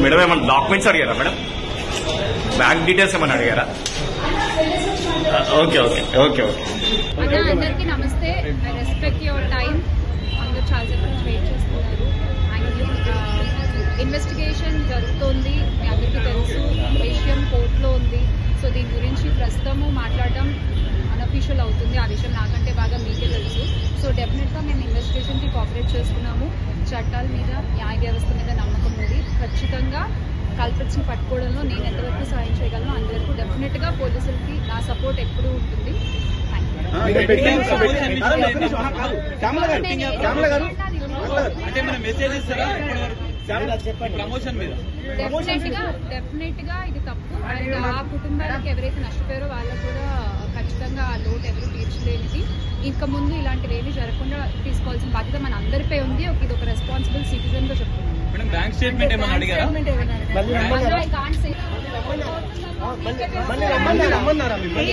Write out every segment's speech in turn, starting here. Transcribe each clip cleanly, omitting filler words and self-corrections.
Madam ఏమన్నా documents అడిగారా madam? Bank details ఏమన్నా అడిగారా? Okay okay okay okay. అందరికీ నమస్తే. I respect your time. అందరూ చాలాసేపు నుంచి వెయిట్ చేస్తున్నారు. ఇన్వెస్టిగేషన్ జరుగుతోంది, మీ అందరికీ తెలుసు. విషయం కోర్టులో ఉంది. సో దీని గురించి ప్రస్తుతము మాట్లాడడం అన్అఫీషియల్ అవుతుంది. ఆ విషయం నాకంటే బాగా మీకే తెలుసు. సో డెఫినెట్గా మేము ఇన్వెస్టిగేషన్కి కోఆపరేట్ చేస్తున్నాము. చట్టాల మీద, న్యాయ వ్యవస్థ మీద నమ్మకం ఉంది. ఖచ్చితంగా కల్ప్రిట్స్ని పట్టుకోవడంలో నేను ఎంతవరకు సాయం చేయగలను అంతవరకు డెఫినెట్గా పోలీసులకి నా సపోర్ట్ ఎప్పుడూ ఉంటుంది. డెఫినెట్ గా ఇది తప్పు. అండ్ ఆ కుటుంబాలకు ఎవరైతే నష్టపోయారో వాళ్ళకు కూడా ఖచ్చితంగా ఆ లోటు ఎవరు తీర్చలేనిది. ఇంకా ముందు ఇలాంటివి ఏమీ జరగకుండా తీసుకోవాల్సిన బాధ్యత మన అందరిపై ఉంది. ఇది ఒక రెస్పాన్సిబుల్ సిటిజన్ గా చెప్తున్నాను. బ్యాంక్ స్టేట్మెంట్ ఏమన్నా అడిగారా?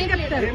ఏం చెప్తారు?